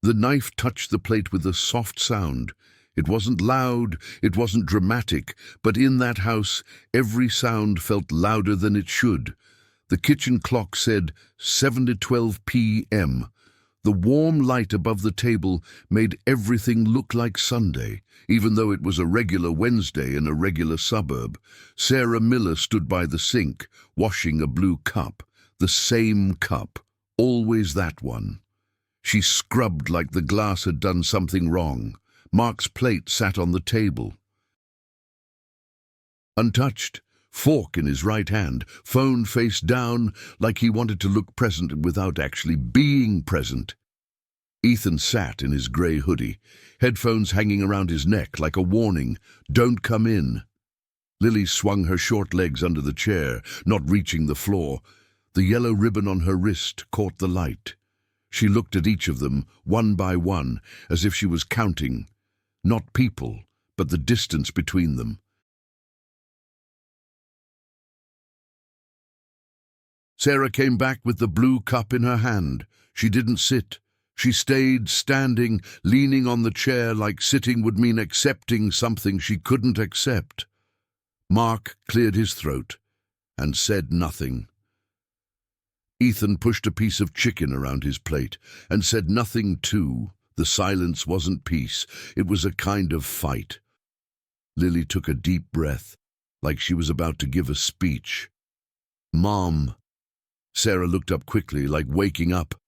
The knife touched the plate with a soft sound. It wasn't loud, it wasn't dramatic, but in that house, every sound felt louder than it should. The kitchen clock said 7:12 p.m. The warm light above the table made everything look like Sunday, even though it was a regular Wednesday in a regular suburb. Sarah Miller stood by the sink, washing a blue cup. The same cup, always that one. She scrubbed like the glass had done something wrong. Mark's plate sat on the table, untouched, fork in his right hand, phone face down, like he wanted to look present without actually being present. Ethan sat in his grey hoodie, headphones hanging around his neck like a warning, "Don't come in." Lily swung her short legs under the chair, not reaching the floor. The yellow ribbon on her wrist caught the light. She looked at each of them, one by one, as if she was counting. Not people, but the distance between them. Sarah came back with the blue cup in her hand. She didn't sit. She stayed standing, leaning on the chair like sitting would mean accepting something she couldn't accept. Mark cleared his throat and said nothing. Ethan pushed a piece of chicken around his plate and said nothing too. The silence wasn't peace, it was a kind of fight. Lily took a deep breath, like she was about to give a speech. "Mom." Sarah looked up quickly, like waking up.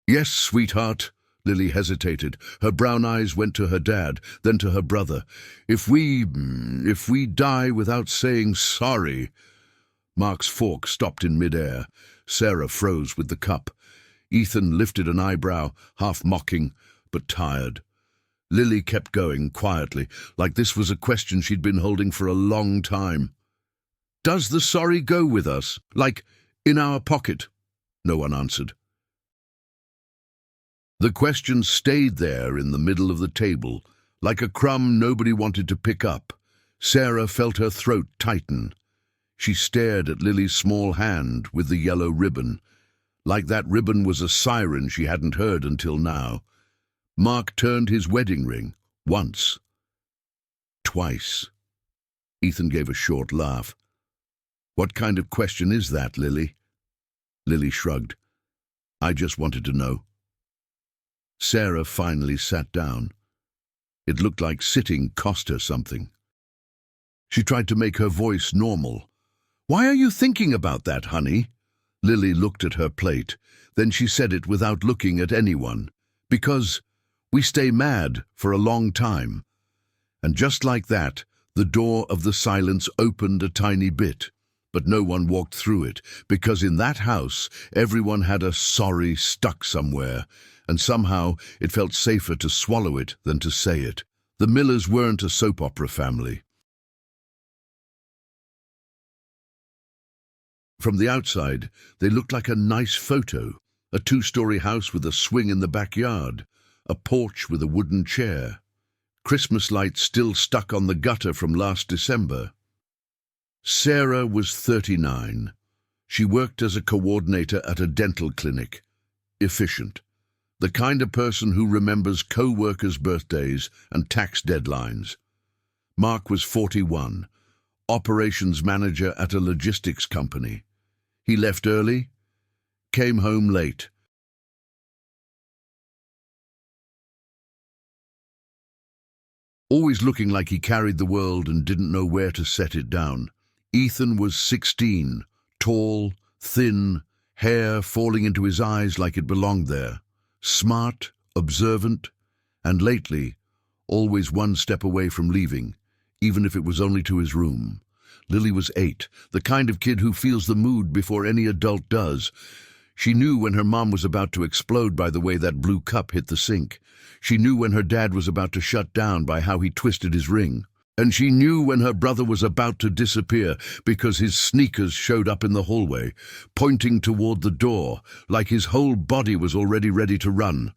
"Yes, sweetheart." Lily hesitated. Her brown eyes went to her dad, then to her brother. If we die without saying sorry." Mark's fork stopped in midair. Sarah froze with the cup. Ethan lifted an eyebrow, half mocking, but tired. Lily kept going, quietly, like this was a question she'd been holding for a long time. "Does the sorry go with us? Like, in our pocket?" No one answered. The question stayed there in the middle of the table, like a crumb nobody wanted to pick up. Sarah felt her throat tighten. She stared at Lily's small hand with the yellow ribbon, like that ribbon was a siren she hadn't heard until now. Mark turned his wedding ring, once. Twice. Ethan gave a short laugh. "What kind of question is that, Lily?" Lily shrugged. "I just wanted to know." Sarah finally sat down. It looked like sitting cost her something. She tried to make her voice normal. "Why are you thinking about that, honey?" Lily looked at her plate. Then she said it without looking at anyone. "Because we stay mad for a long time." And just like that, the door of the silence opened a tiny bit. But no one walked through it, because in that house, everyone had a sorry stuck somewhere, and somehow it felt safer to swallow it than to say it. The Millers weren't a soap opera family. From the outside, they looked like a nice photo, a two-story house with a swing in the backyard, a porch with a wooden chair, Christmas lights still stuck on the gutter from last December. Sarah was 39. She worked as a coordinator at a dental clinic. Efficient. The kind of person who remembers co-workers' birthdays and tax deadlines. Mark was 41, operations manager at a logistics company. He left early, came home late. Always looking like he carried the world and didn't know where to set it down. Ethan was 16, tall, thin, hair falling into his eyes like it belonged there. Smart, observant, and lately, always one step away from leaving, even if it was only to his room. Lily was 8, the kind of kid who feels the mood before any adult does. She knew when her mom was about to explode by the way that blue cup hit the sink. She knew when her dad was about to shut down by how he twisted his ring. And she knew when her brother was about to disappear because his sneakers showed up in the hallway, pointing toward the door, like his whole body was already ready to run.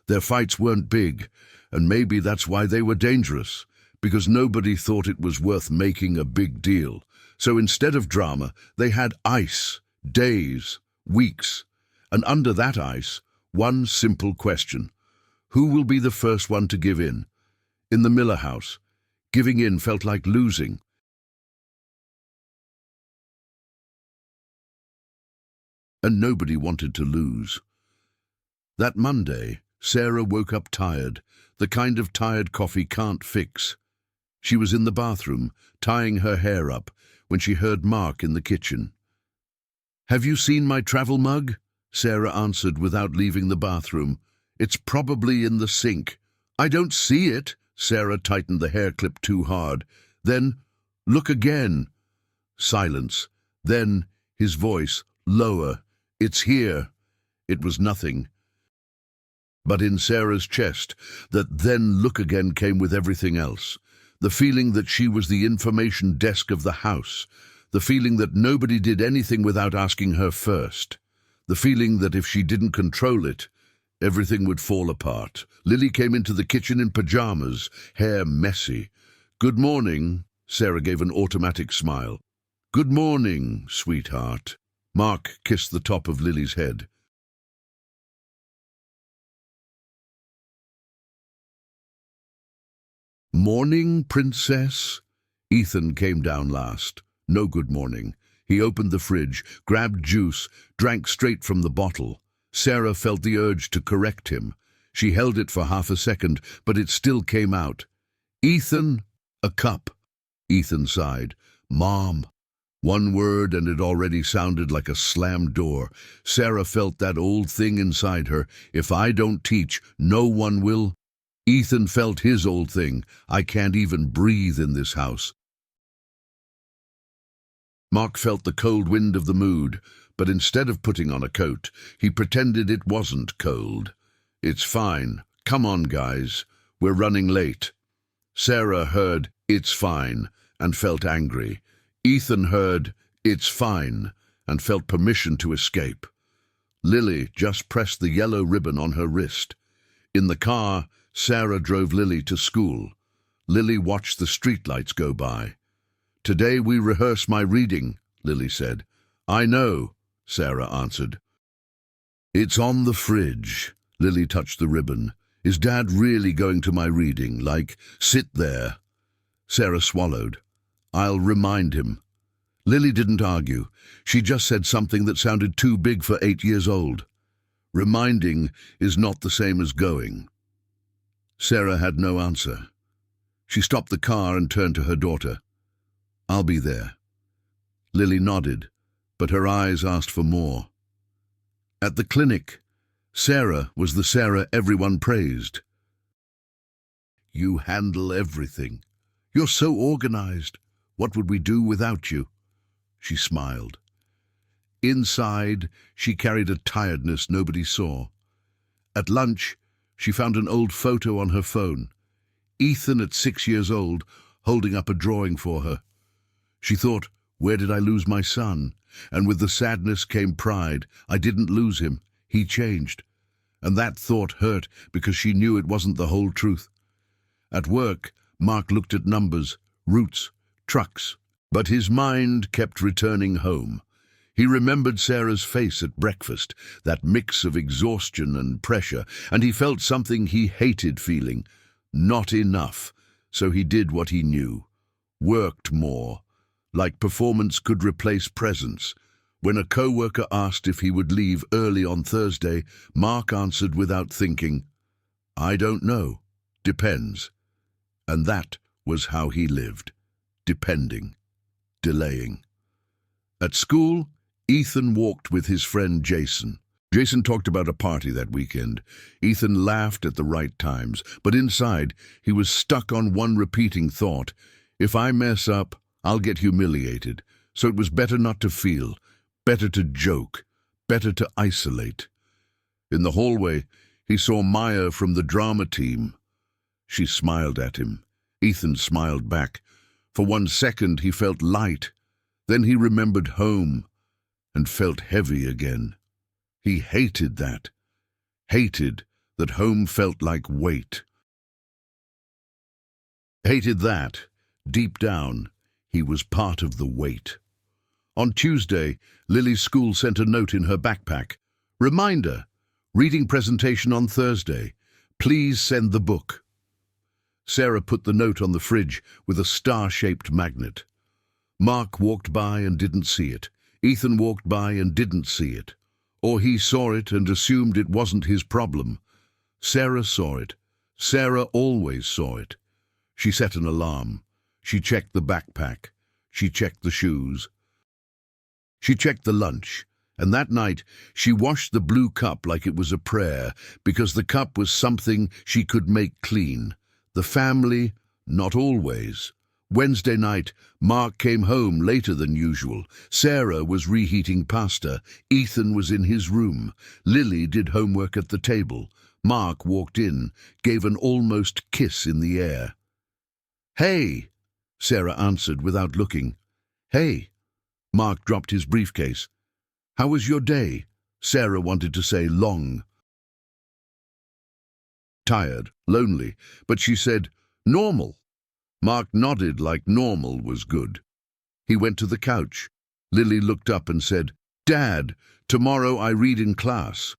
Their fights weren't big, and maybe that's why they were dangerous, because nobody thought it was worth making a big deal. So instead of drama, they had ice, days, weeks, and under that ice, One simple question. Who will be the first one to give in? In the Miller house, giving in felt like losing. And nobody wanted to lose. That Monday, Sarah woke up tired, the kind of tired coffee can't fix. She was in the bathroom, tying her hair up, when she heard Mark in the kitchen. "Have you seen my travel mug?" Sarah answered without leaving the bathroom. "It's probably in the sink." "I don't see it." Sarah tightened the hair clip too hard. "Then, look again." Silence. Then, his voice, lower. "It's here." It was nothing. But in Sarah's chest, that "then look again" came with everything else. The feeling that she was the information desk of the house. The feeling that nobody did anything without asking her first. The feeling that if she didn't control it, everything would fall apart. Lily came into the kitchen in pajamas, hair messy. "Good morning." Sarah gave an automatic smile. "Good morning, sweetheart." Mark kissed the top of Lily's head. "Morning, princess." Ethan came down last. No good morning. He opened the fridge, grabbed juice, drank straight from the bottle. Sarah felt the urge to correct him. She held it for half a second, but it still came out. "Ethan, a cup." Ethan sighed. "Mom." One word and it already sounded like a slammed door. Sarah felt that old thing inside her. If I don't teach, no one will. Ethan felt his old thing. I can't even breathe in this house. Mark felt the cold wind of the mood, but instead of putting on a coat, he pretended it wasn't cold. "It's fine. Come on, guys. We're running late." Sarah heard, "It's fine," and felt angry. Ethan heard, "It's fine," and felt permission to escape. Lily just pressed the yellow ribbon on her wrist. In the car, Sarah drove Lily to school. Lily watched the streetlights go by. "Today we rehearse my reading," Lily said. "I know," Sarah answered. "It's on the fridge." Lily touched the ribbon. "Is Dad really going to my reading? Like, sit there?" Sarah swallowed. "I'll remind him." Lily didn't argue. She just said something that sounded too big for 8 years old. Reminding is not the same as going. Sarah had no answer. She stopped the car and turned to her daughter. "I'll be there." Lily nodded, but her eyes asked for more. At the clinic, Sarah was the Sarah everyone praised. "You handle everything. You're so organized. What would we do without you?" She smiled. Inside, she carried a tiredness nobody saw. At lunch, she found an old photo on her phone. Ethan at 6 years old, holding up a drawing for her. She thought, "Where did I lose my son?" And with the sadness came pride. I didn't lose him. He changed. And that thought hurt because she knew it wasn't the whole truth. At work, Mark looked at numbers, routes, trucks, but his mind kept returning home. He remembered Sarah's face at breakfast, that mix of exhaustion and pressure, and he felt something he hated feeling. Not enough. So he did what he knew. Worked more. Like performance could replace presence. When a co-worker asked if he would leave early on Thursday, Mark answered without thinking, "I don't know. Depends." And that was how he lived. Depending. Delaying. At school, Ethan walked with his friend Jason. Jason talked about a party that weekend. Ethan laughed at the right times, but inside, he was stuck on one repeating thought. If I mess up, I'll get humiliated. So it was better not to feel, better to joke, better to isolate. In the hallway, he saw Maya from the drama team. She smiled at him. Ethan smiled back. For 1 second, he felt light. Then he remembered home and felt heavy again. He hated that. Hated that home felt like weight. Hated that, deep down, he was part of the weight. On Tuesday, Lily's school sent a note in her backpack. "Reminder, Reading presentation on Thursday. Please send the book. Sarah put the note on the fridge with a star-shaped magnet. Mark walked by and didn't see it. Ethan walked by and didn't see it. Or he saw it and assumed it wasn't his problem. Sarah saw it. Sarah always saw it. She set an alarm. She checked the backpack. She checked the shoes. She checked the lunch. And that night, she washed the blue cup like it was a prayer, because the cup was something she could make clean. The family, not always. Wednesday night, Mark came home later than usual. Sarah was reheating pasta. Ethan was in his room. Lily did homework at the table. Mark walked in, gave an almost kiss in the air. "Hey," Sarah answered without looking. "Hey." Mark dropped his briefcase. "How was your day?" Sarah wanted to say long. Tired, lonely, but she said, "Normal." Mark nodded like normal was good. He went to the couch. Lily looked up and said, "Dad, tomorrow I read in class."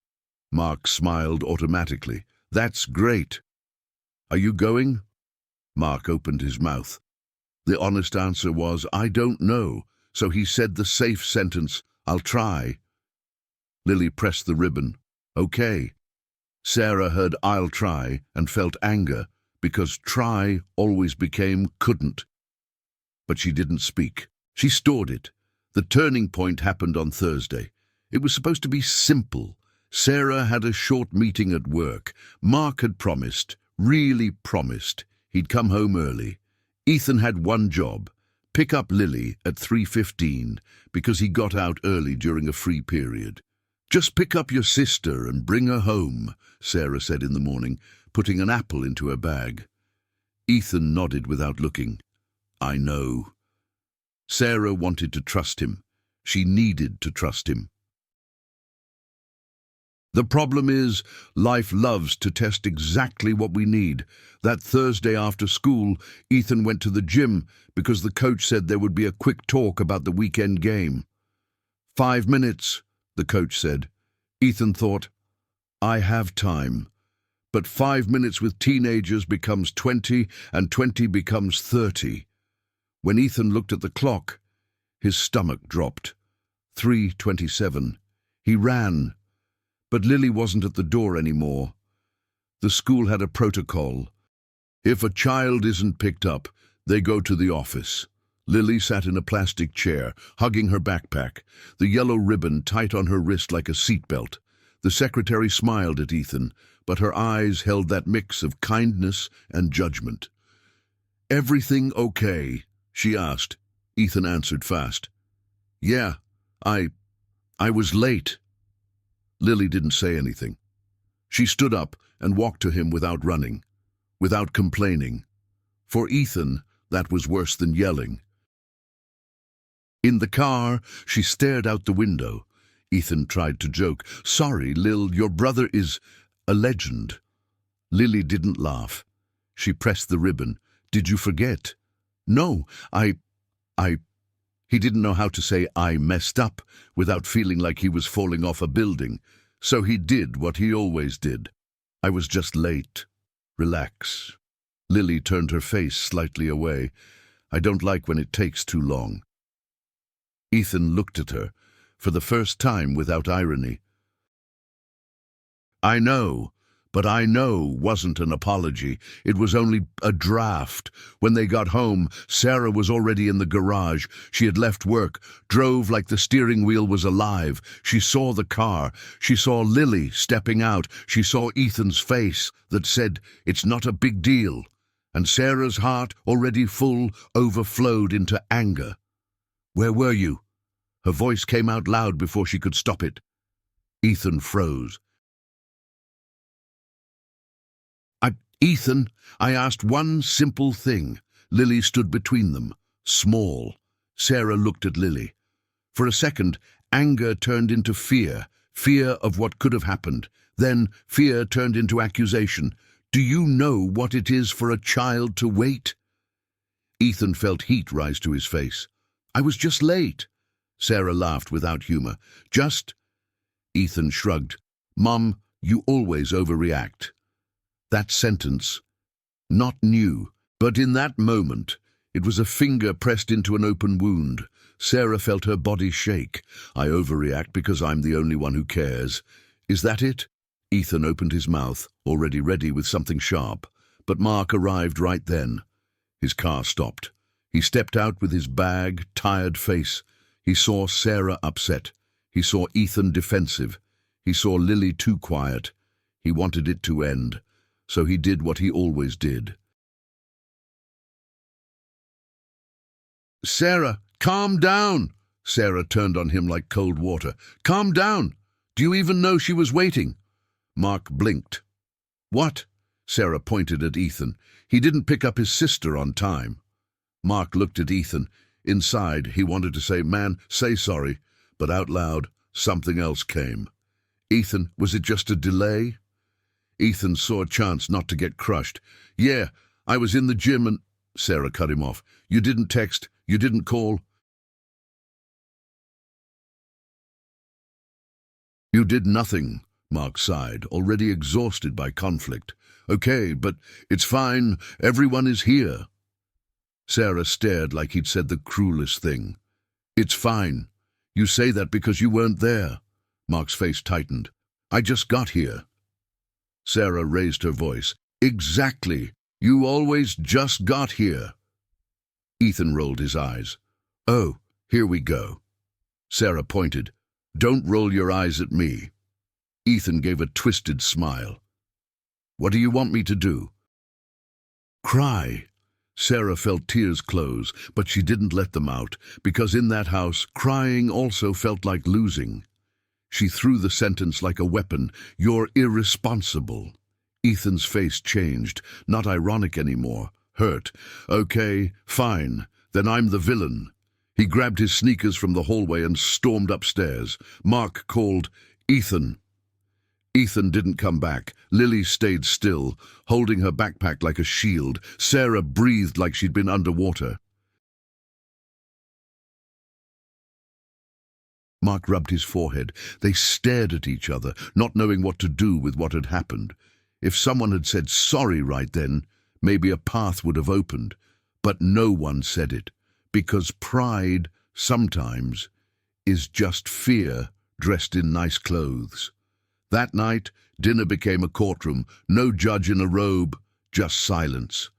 Mark smiled automatically. "That's great." "Are you going?" Mark opened his mouth. The honest answer was, "I don't know," so he said the safe sentence, "I'll try." Lily pressed the ribbon. "Okay." Sarah heard "I'll try" and felt anger, because try always became couldn't. But she didn't speak. She stored it. The turning point happened on Thursday. It was supposed to be simple. Sarah had a short meeting at work. Mark had promised, really promised, he'd come home early. Ethan had one job, pick up Lily at 3:15, because he got out early during a free period. "Just pick up your sister and bring her home," Sarah said in the morning, putting an apple into her bag. Ethan nodded without looking. "I know." Sarah wanted to trust him. She needed to trust him. The problem is, life loves to test exactly what we need. That Thursday after school, Ethan went to the gym because the coach said there would be a quick talk about the weekend game. 5 minutes, the coach said. Ethan thought, I have time. But 5 minutes with teenagers becomes 20, and 20 becomes 30. When Ethan looked at the clock, his stomach dropped. 3:27. He ran. But Lily wasn't at the door anymore. The school had a protocol. If a child isn't picked up, they go to the office. Lily sat in a plastic chair, hugging her backpack, the yellow ribbon tight on her wrist like a seatbelt. The secretary smiled at Ethan, but her eyes held that mix of kindness and judgment. "Everything okay?" she asked. Ethan answered fast. "Yeah, I was late." Lily didn't say anything. She stood up and walked to him without running, without complaining. For Ethan, that was worse than yelling. In the car, she stared out the window. Ethan tried to joke. "Sorry, Lil, your brother is a legend." Lily didn't laugh. She pressed the ribbon. "Did you forget?" "No, I... He didn't know how to say "I messed up" without feeling like he was falling off a building, so he did what he always did. "I was just late." "Relax." Lily turned her face slightly away. "I don't like when it takes too long." Ethan looked at her, for the first time without irony. "I know, but I know wasn't an apology. It was only a draft. When they got home, Sarah was already in the garage. She had left work, drove like the steering wheel was alive. She saw the car. She saw Lily stepping out. She saw Ethan's face that said, "It's not a big deal." And Sarah's heart, already full, overflowed into anger. "Where were you?" Her voice came out loud before she could stop it. Ethan froze. "Ethan, I asked one simple thing." Lily stood between them, small. Sarah looked at Lily. For a second, anger turned into fear, fear of what could have happened. Then fear turned into accusation. "Do you know what it is for a child to wait?" Ethan felt heat rise to his face. "I was just late." Sarah laughed without humor. "Just..." Ethan shrugged. "Mom, You always overreact. That sentence, not new, but in that moment, it was a finger pressed into an open wound. Sarah felt her body shake. I overreact because I'm the only one who cares. Is that it? Ethan opened his mouth, already ready with something sharp, but Mark arrived right then. His car stopped. He stepped out with his bag, tired face. He saw Sarah upset. He saw Ethan defensive. He saw Lily too quiet. He wanted it to end, so he did what he always did. "Sarah, calm down!" Sarah turned on him like cold water. "Calm down! Do you even know she was waiting?" Mark blinked. "What?" Sarah pointed at Ethan. "He didn't pick up his sister on time." Mark looked at Ethan. Inside, he wanted to say, "Man, say sorry," but out loud, something else came. "Ethan, was it just a delay?" Ethan saw a chance not to get crushed. "Yeah, I was in the gym and—" Sarah cut him off. "You didn't text, you didn't call." "You did nothing," Mark sighed, already exhausted by conflict. "Okay, but it's fine, everyone is here." Sarah stared like he'd said the cruelest thing. "It's fine. You say that because you weren't there." Mark's face tightened. "I just got here." Sarah raised her voice. "Exactly. You always just got here." Ethan rolled his eyes. "Oh, here we go." Sarah pointed. "Don't roll your eyes at me." Ethan gave a twisted smile. "What do you want me to do?" "Cry." Sarah felt tears close, but she didn't let them out, because in that house, crying also felt like losing. She threw the sentence like a weapon. "You're irresponsible." Ethan's face changed, not ironic anymore, hurt. "Okay, fine, then I'm the villain." He grabbed his sneakers from the hallway and stormed upstairs. Mark called, "Ethan." Ethan didn't come back. Lily stayed still, holding her backpack like a shield. Sarah breathed like she'd been underwater. Mark rubbed his forehead. They stared at each other, not knowing what to do with what had happened. If someone had said sorry right then, maybe a path would have opened. But no one said it, because pride, sometimes, is just fear dressed in nice clothes. That night, dinner became a courtroom, no judge in a robe, just silence.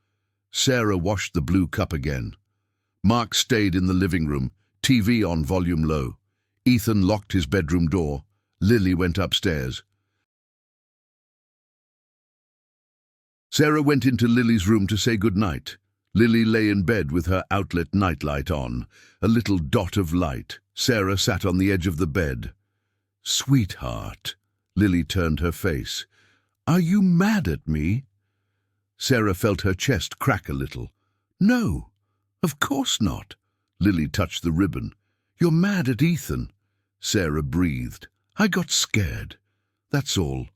Sarah washed the blue cup again. Mark stayed in the living room, TV on volume low. Ethan locked his bedroom door. Lily went upstairs. Sarah went into Lily's room to say goodnight. Lily lay in bed with her outlet nightlight on, a little dot of light. Sarah sat on the edge of the bed. "Sweetheart," Lily turned her face. "Are you mad at me?" Sarah felt her chest crack a little. "No, of course not." Lily touched the ribbon. "You're mad at Ethan." Sarah breathed. "I got scared. That's all."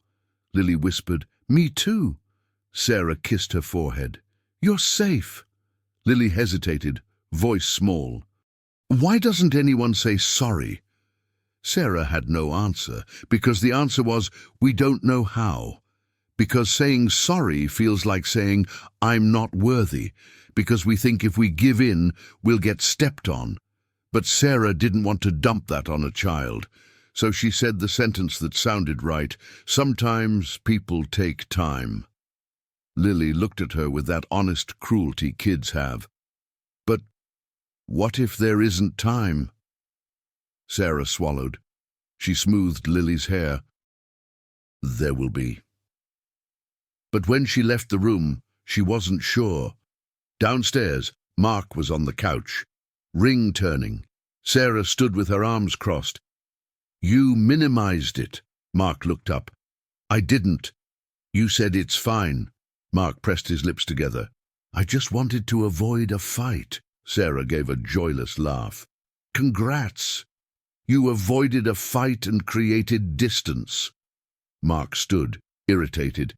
Lily whispered, "Me too." Sarah kissed her forehead. "You're safe." Lily hesitated, voice small. "Why doesn't anyone say sorry?" Sarah had no answer, because the answer was, "We don't know how." Because saying sorry feels like saying, "I'm not worthy," because we think if we give in, we'll get stepped on. But Sarah didn't want to dump that on a child, so she said the sentence that sounded right, "Sometimes people take time." Lily looked at her with that honest cruelty kids have. "But what if there isn't time?" Sarah swallowed. She smoothed Lily's hair. "There will be." But when she left the room, she wasn't sure. Downstairs, Mark was on the couch, ring turning. Sarah stood with her arms crossed. "You minimized it." Mark looked up. "I didn't. You said it's fine." Mark pressed his lips together. "I just wanted to avoid a fight." Sarah gave a joyless laugh. "Congrats. You avoided a fight and created distance." Mark stood, irritated.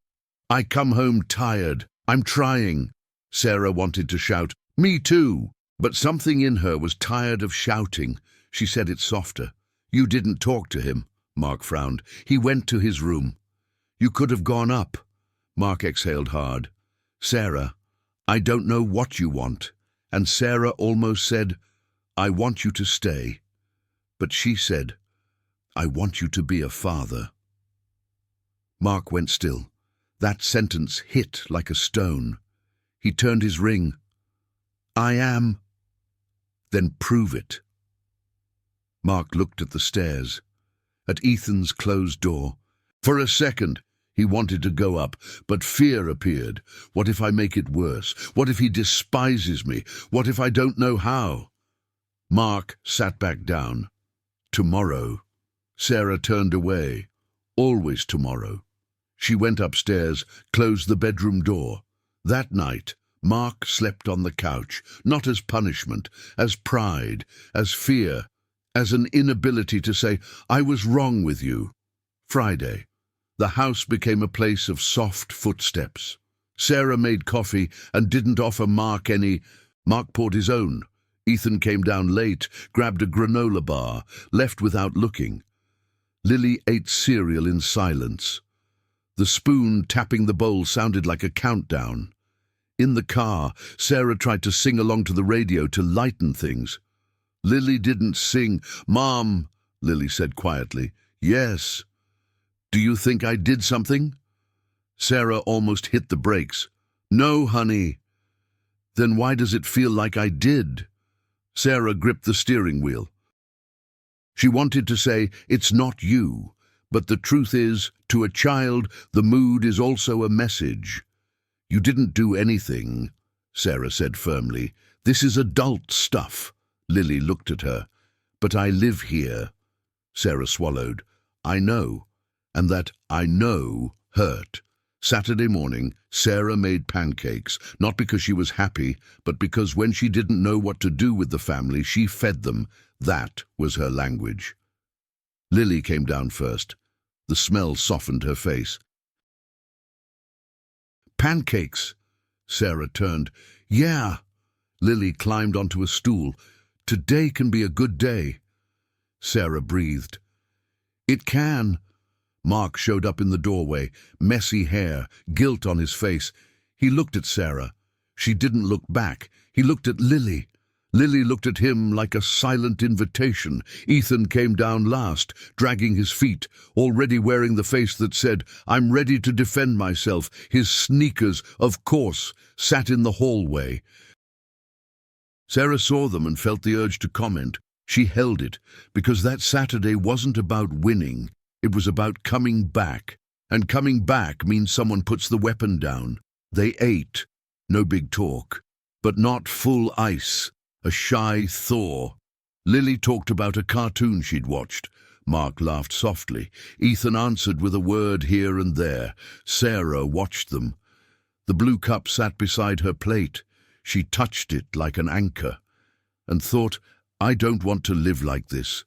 "I come home tired. I'm trying." Sarah wanted to shout, "Me too." But something in her was tired of shouting. She said it softer. "You didn't talk to him." Mark frowned. "He went to his room." You could have gone up. Mark exhaled hard. Sarah, I don't know what you want. And Sarah almost said, I want you to stay. But she said, I want you to be a father. Mark went still. That sentence hit like a stone. He turned his ring. I am. Then prove it. Mark looked at the stairs, at Ethan's closed door. For a second, he wanted to go up, but fear appeared. What if I make it worse? What if he despises me? What if I don't know how? Mark sat back down. Tomorrow. Sarah turned away. Always tomorrow. She went upstairs, closed the bedroom door. That night, Mark slept on the couch, not as punishment, as pride, as fear, as an inability to say, I was wrong with you. Friday. The house became a place of soft footsteps. Sarah made coffee and didn't offer Mark any. Mark poured his own. Ethan came down late, grabbed a granola bar, left without looking. Lily ate cereal in silence. The spoon tapping the bowl sounded like a countdown. In the car, Sarah tried to sing along to the radio to lighten things. Lily didn't sing. Mom, Lily said quietly. Yes. Do you think I did something? Sarah almost hit the brakes. No, honey. Then why does it feel like I did? Sarah gripped the steering wheel. She wanted to say, it's not you, but the truth is, to a child, the mood is also a message. You didn't do anything, Sarah said firmly. This is adult stuff. Lily looked at her. But I live here. Sarah swallowed. I know. And that I know hurt. Saturday morning, Sarah made pancakes, not because she was happy, but because when she didn't know what to do with the family, she fed them. That was her language. Lily came down first. The smell softened her face. Pancakes, Sarah turned. Yeah. Lily climbed onto a stool. Today can be a good day. Sarah breathed. It can. Mark showed up in the doorway, messy hair, guilt on his face. He looked at Sarah. She didn't look back. He looked at Lily. Lily looked at him like a silent invitation. Ethan came down last, dragging his feet, already wearing the face that said, I'm ready to defend myself. His sneakers, of course, sat in the hallway. Sarah saw them and felt the urge to comment. She held it, because that Saturday wasn't about winning. It was about coming back. And coming back means someone puts the weapon down. They ate. No big talk. But not full ice. A shy thaw. Lily talked about a cartoon she'd watched. Mark laughed softly. Ethan answered with a word here and there. Sarah watched them. The blue cup sat beside her plate. She touched it like an anchor. And thought, I don't want to live like this.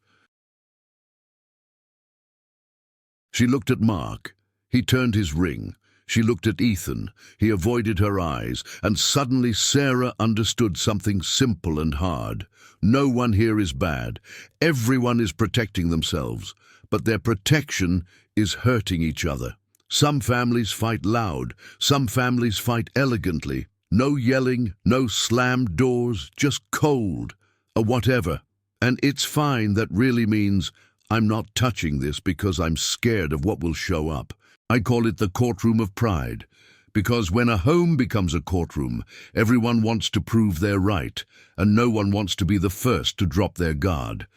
She looked at Mark. He turned his ring. She looked at Ethan. He avoided her eyes, and suddenly Sarah understood something simple and hard. No one here is bad. Everyone is protecting themselves, but their protection is hurting each other. Some families fight loud. Some families fight elegantly. No yelling, no slammed doors, just cold, a whatever. And it's fine. That really means I'm not touching this because I'm scared of what will show up. I call it the courtroom of pride, because when a home becomes a courtroom, everyone wants to prove they're right, and no one wants to be the first to drop their guard.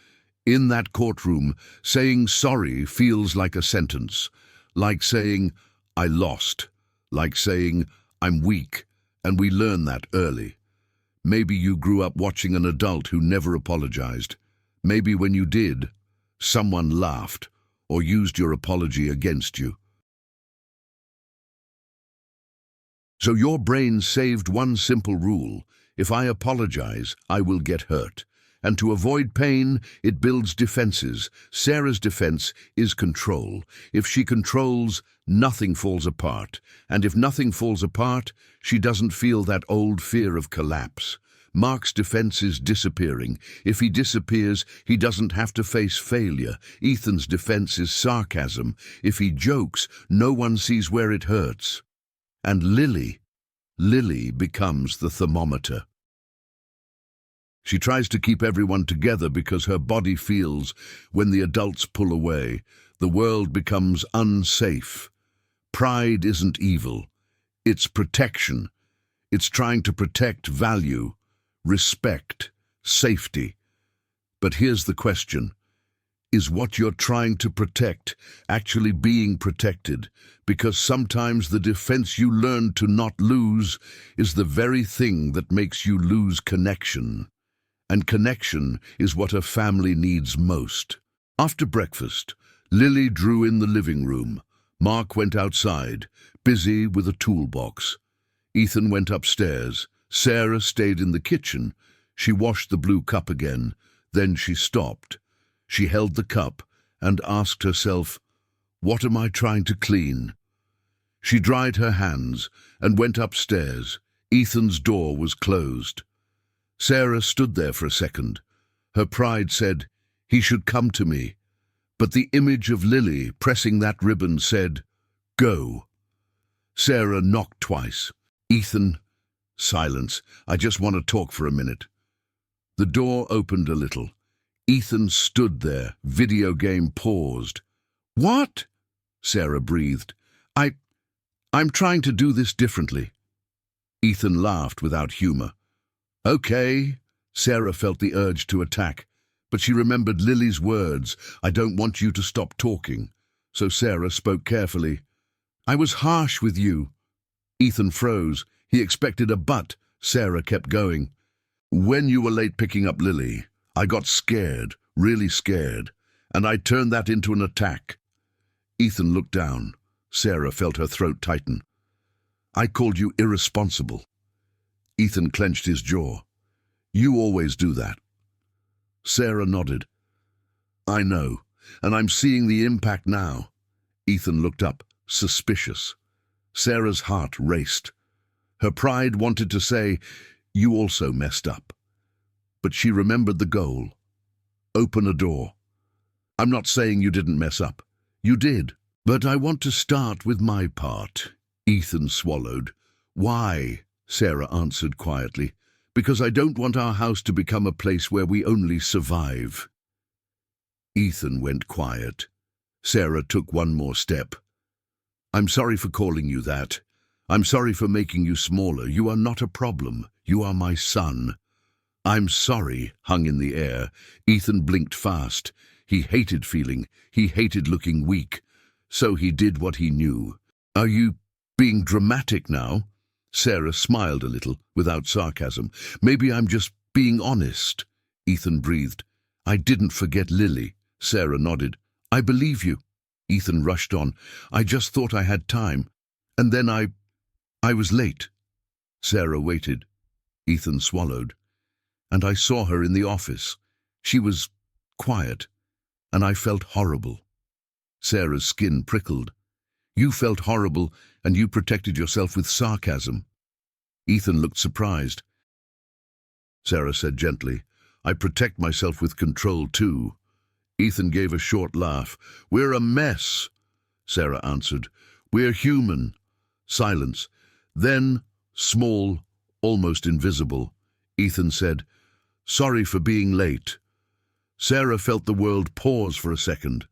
In that courtroom, saying sorry feels like a sentence, like saying, I lost, like saying, I'm weak, and we learn that early. Maybe you grew up watching an adult who never apologized. Maybe when you did, someone laughed or used your apology against you. So your brain saved one simple rule. If I apologize, I will get hurt. And to avoid pain, it builds defenses. Sarah's defense is control. If she controls, nothing falls apart. And if nothing falls apart, she doesn't feel that old fear of collapse. Mark's defense is disappearing. If he disappears, he doesn't have to face failure. Ethan's defense is sarcasm. If he jokes, no one sees where it hurts. And Lily becomes the thermometer. She tries to keep everyone together because her body feels when the adults pull away, the world becomes unsafe. Pride isn't evil. It's protection. It's trying to protect value, respect, safety. But here's the question. Is what you're trying to protect actually being protected? Because sometimes the defense you learn to not lose is the very thing that makes you lose connection. And connection is what a family needs most. After breakfast, Lily drew in the living room. Mark went outside, busy with a toolbox. Ethan went upstairs. Sarah stayed in the kitchen. She washed the blue cup again. Then she stopped. She held the cup and asked herself, "What am I trying to clean?" She dried her hands and went upstairs. Ethan's door was closed. Sarah stood there for a second. Her pride said, "He should come to me." But the image of Lily pressing that ribbon said, "Go." Sarah knocked twice. "Ethan," silence. "I just want to talk for a minute." The door opened a little. Ethan stood there, video game paused. "What?" Sarah breathed. I'm trying to do this differently." Ethan laughed without humor. "Okay." Sarah felt the urge to attack, but she remembered Lily's words, "I don't want you to stop talking." So Sarah spoke carefully. "I was harsh with you." Ethan froze. He expected a but. Sarah kept going. "When you were late picking up Lily, I got scared, really scared, and I turned that into an attack." Ethan looked down. Sarah felt her throat tighten. "I called you irresponsible." Ethan clenched his jaw. "You always do that." Sarah nodded. "I know, and I'm seeing the impact now." Ethan looked up, suspicious. Sarah's heart raced. Her pride wanted to say, "You also messed up." But she remembered the goal. Open a door. "I'm not saying you didn't mess up. You did. But I want to start with my part." Ethan swallowed. "Why?" Sarah answered quietly. "Because I don't want our house to become a place where we only survive." Ethan went quiet. Sarah took one more step. "I'm sorry for calling you that. I'm sorry for making you smaller. You are not a problem. You are my son." "I'm sorry," hung in the air. Ethan blinked fast. He hated looking weak. So he did what he knew. "Are you being dramatic now?" Sarah smiled a little, without sarcasm. "Maybe I'm just being honest." Ethan breathed. "I didn't forget Lily." Sarah nodded. "I believe you." Ethan rushed on. "I just thought I had time. And then I was late." Sarah waited. Ethan swallowed. "And I saw her in the office. She was quiet, and I felt horrible." Sarah's skin prickled. "You felt horrible, and you protected yourself with sarcasm." Ethan looked surprised. Sarah said gently, "I protect myself with control too." Ethan gave a short laugh. "We're a mess," Sarah answered. "We're human." Silence. Then, small, almost invisible, Ethan said, "Sorry for being late." Sarah felt the world pause for a second.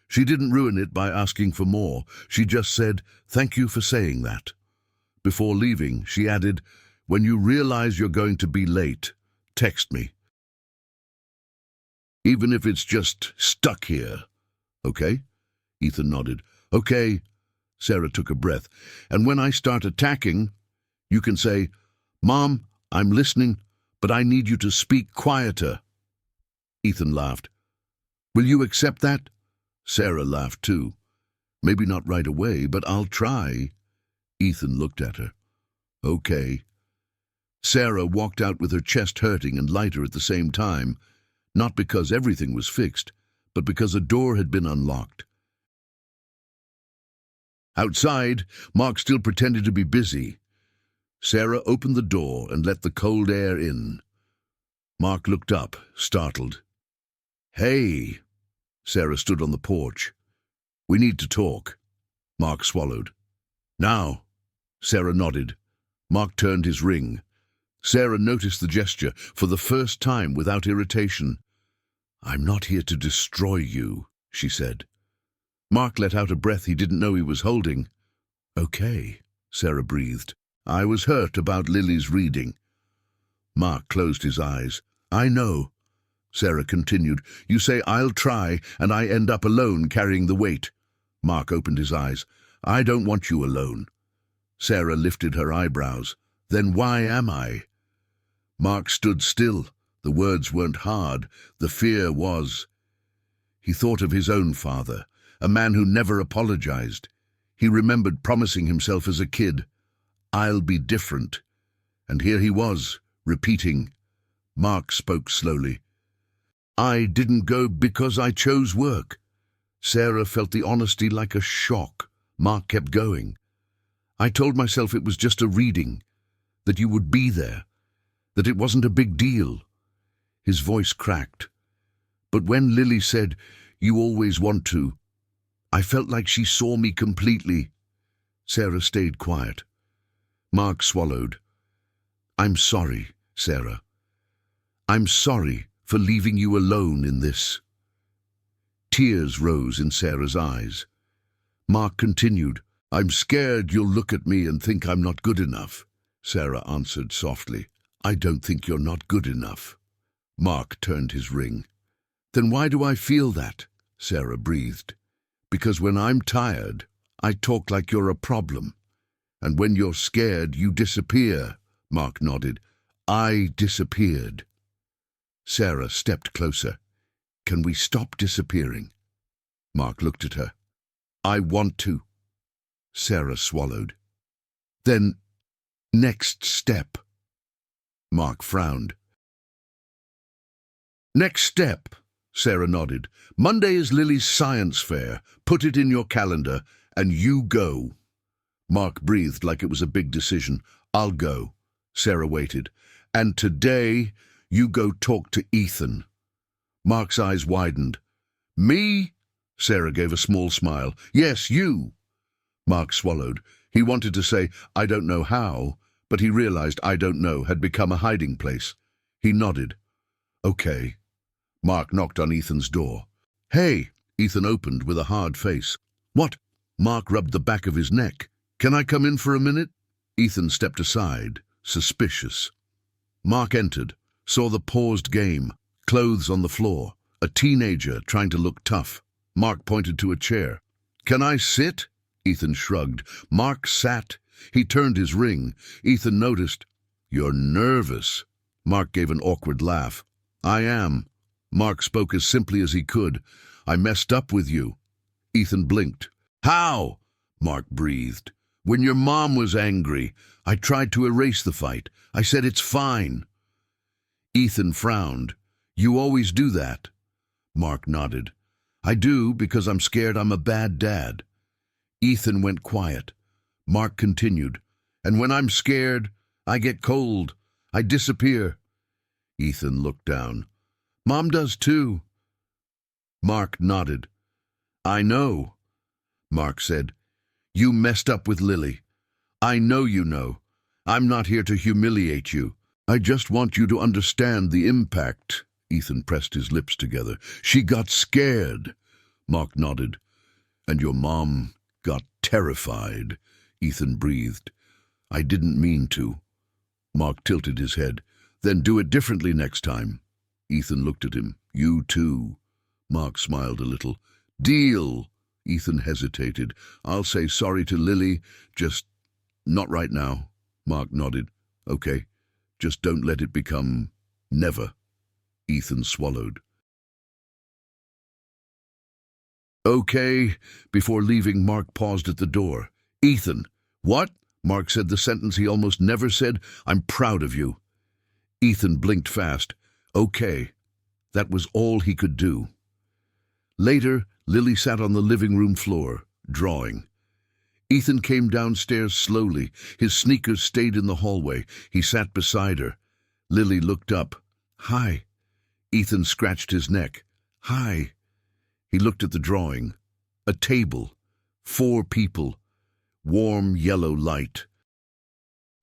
She didn't ruin it by asking for more. She just said, "Thank you for saying that." Before leaving, she added, "When you realize you're going to be late, text me. Even if it's just stuck here." "Okay?" Ethan nodded. "Okay." Sarah took a breath. "And when I start attacking, you can say, 'Mom, I'm listening, but I need you to speak quieter.'" Ethan laughed. "Will you accept that?" Sarah laughed too. "Maybe not right away, but I'll try." Ethan looked at her. "Okay." Sarah walked out with her chest hurting and lighter at the same time, not because everything was fixed, but because a door had been unlocked. Outside, Mark still pretended to be busy. Sarah opened the door and let the cold air in. Mark looked up, startled. "Hey!" Sarah stood on the porch. "We need to talk." Mark swallowed. "Now." Sarah nodded. Mark turned his ring. Sarah noticed the gesture for the first time without irritation. "I'm not here to destroy you," she said. Mark let out a breath he didn't know he was holding. "Okay," Sarah breathed. "I was hurt about Lily's reading." Mark closed his eyes. "I know," Sarah continued. "You say I'll try, and I end up alone carrying the weight." Mark opened his eyes. "I don't want you alone." Sarah lifted her eyebrows. "Then why am I?" Mark stood still. The words weren't hard. The fear was. He thought of his own father, a man who never apologized. He remembered promising himself as a kid, "I'll be different." And here he was, repeating. Mark spoke slowly. "I didn't go because I chose work." Sarah felt the honesty like a shock. Mark kept going. "I told myself it was just a reading, that you would be there, that it wasn't a big deal." His voice cracked. "But when Lily said, 'You always want to,' I felt like she saw me completely." Sarah stayed quiet. Mark swallowed. "I'm sorry, Sarah. I'm sorry for leaving you alone in this." Tears rose in Sarah's eyes. Mark continued. "I'm scared you'll look at me and think I'm not good enough." Sarah answered softly. "I don't think you're not good enough." Mark turned his ring. "Then why do I feel that?" Sarah breathed. "Because when I'm tired, I talk like you're a problem. And when you're scared, you disappear." Mark nodded. "I disappeared." Sarah stepped closer. "Can we stop disappearing?" Mark looked at her. "I want to." Sarah swallowed. "Then, next step." Mark frowned. "Next step," Sarah nodded. "Monday is Lily's science fair. Put it in your calendar, and you go." Mark breathed like it was a big decision. "I'll go." Sarah waited. "And today, you go talk to Ethan." Mark's eyes widened. "Me?" Sarah gave a small smile. "Yes, you." Mark swallowed. He wanted to say, "I don't know how," but he realized "I don't know" had become a hiding place. He nodded. "Okay." Mark knocked on Ethan's door. "Hey!" Ethan opened with a hard face. "What?" Mark rubbed the back of his neck. "Can I come in for a minute?" Ethan stepped aside, suspicious. Mark entered, saw the paused game, clothes on the floor, a teenager trying to look tough. Mark pointed to a chair. "Can I sit?" Ethan shrugged. Mark sat. He turned his ring. Ethan noticed. "You're nervous." Mark gave an awkward laugh. "I am." Mark spoke as simply as he could. "I messed up with you." Ethan blinked. "How?" Mark breathed. "When your mom was angry, I tried to erase the fight. I said it's fine." Ethan frowned. "You always do that." Mark nodded. "I do because I'm scared I'm a bad dad." Ethan went quiet. Mark continued. "And when I'm scared, I get cold. I disappear." Ethan looked down. "Mom does too." Mark nodded. "I know." Mark said. "You messed up with Lily. I know you know. I'm not here to humiliate you. I just want you to understand the impact." Ethan pressed his lips together. "She got scared." Mark nodded. "And your mom got terrified." Ethan breathed. "I didn't mean to." Mark tilted his head. "Then do it differently next time." Ethan looked at him. "You too." Mark smiled a little. "Deal." Ethan hesitated. "I'll say sorry to Lily, just not right now." Mark nodded. "Okay, just don't let it become never." Ethan swallowed. "Okay." Before leaving, Mark paused at the door. "Ethan." "What?" Mark said the sentence he almost never said. "I'm proud of you." Ethan blinked fast. "Okay." That was all he could do. Later, Lily sat on the living room floor, drawing. Ethan came downstairs slowly. His sneakers stayed in the hallway. He sat beside her. Lily looked up. Hi. Ethan scratched his neck. Hi. He looked at the drawing. A table. 4 people. Warm yellow light.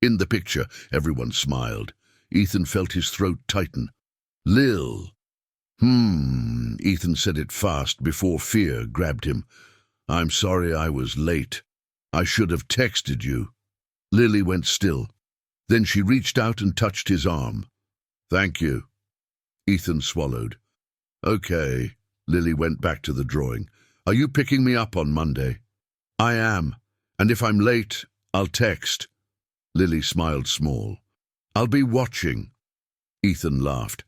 In the picture, everyone smiled. Ethan felt his throat tighten. Lil. Ethan said it fast before fear grabbed him. I'm sorry I was late. I should have texted you. Lily went still. Then she reached out and touched his arm. Thank you. Ethan swallowed. Okay. Lily went back to the drawing. Are you picking me up on Monday? I am. And if I'm late, I'll text. Lily smiled small. I'll be watching. Ethan laughed.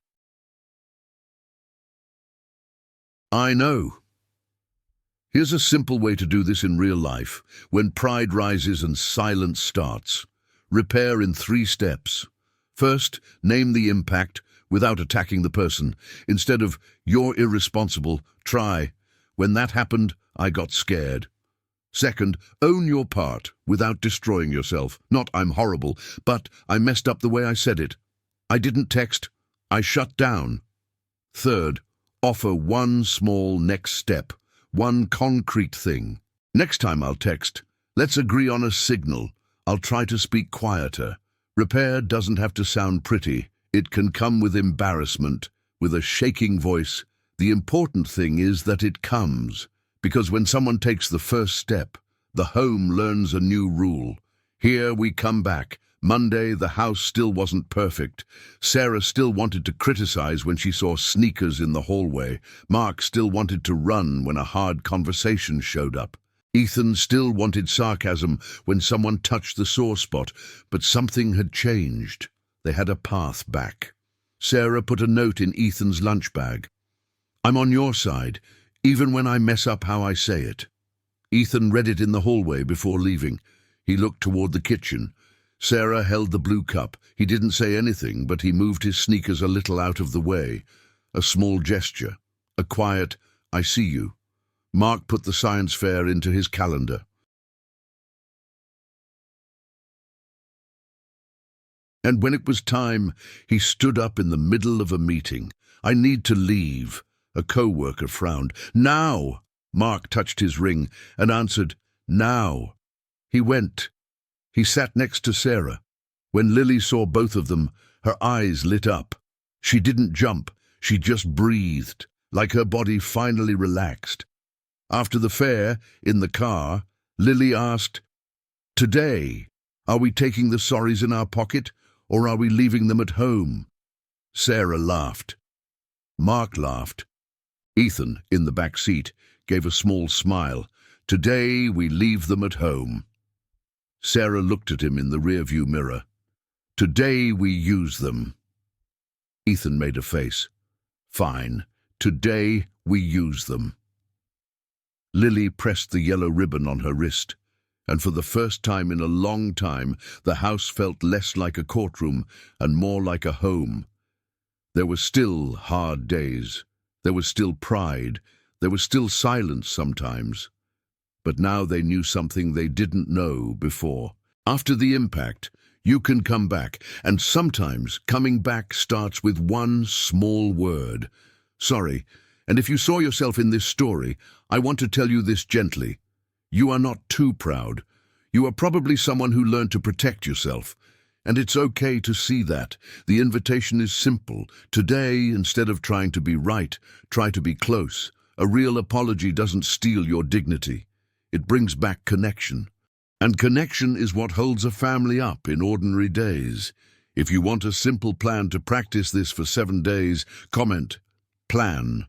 I know. Here's a simple way to do this in real life. When pride rises and silence starts. Repair in 3 steps. First, name the impact without attacking the person. Instead of, you're irresponsible, try, when that happened, I got scared. Second, own your part without destroying yourself. Not, I'm horrible, but I messed up the way I said it. I didn't text. I shut down. Third, offer one small next step, one concrete thing. Next time I'll text. Let's agree on a signal. I'll try to speak quieter. Repair doesn't have to sound pretty. It can come with embarrassment, with a shaking voice. The important thing is that it comes. Because when someone takes the first step, the home learns a new rule. Here we come back. Monday, the house still wasn't perfect. Sarah still wanted to criticize when she saw sneakers in the hallway. Mark still wanted to run when a hard conversation showed up. Ethan still wanted sarcasm when someone touched the sore spot, but something had changed. They had a path back. Sarah put a note in Ethan's lunch bag. I'm on your side, even when I mess up how I say it. Ethan read it in the hallway before leaving. He looked toward the kitchen. Sarah held the blue cup. He didn't say anything, but he moved his sneakers a little out of the way. A small gesture. A quiet, I see you. Mark put the science fair into his calendar. And when it was time, he stood up in the middle of a meeting. I need to leave. A co-worker frowned. Now! Mark touched his ring and answered, now. He went. He sat next to Sarah. When Lily saw both of them, her eyes lit up. She didn't jump. She just breathed, like her body finally relaxed. After the fair, in the car, Lily asked, today, are we taking the sorries in our pocket, or are we leaving them at home? Sarah laughed. Mark laughed. Ethan, in the back seat, gave a small smile. Today we leave them at home. Sarah looked at him in the rearview mirror. Today we use them. Ethan made a face. Fine. Today we use them. Lily pressed the yellow ribbon on her wrist, and for the first time in a long time, the house felt less like a courtroom and more like a home. There were still hard days. There was still pride. There was still silence sometimes. But now they knew something they didn't know before. After the impact, you can come back, and sometimes coming back starts with one small word. Sorry, and if you saw yourself in this story, I want to tell you this gently. You are not too proud. You are probably someone who learned to protect yourself. And it's okay to see that. The invitation is simple. Today, instead of trying to be right, try to be close. A real apology doesn't steal your dignity. It brings back connection. And connection is what holds a family up in ordinary days. If you want a simple plan to practice this for 7 days, comment, plan.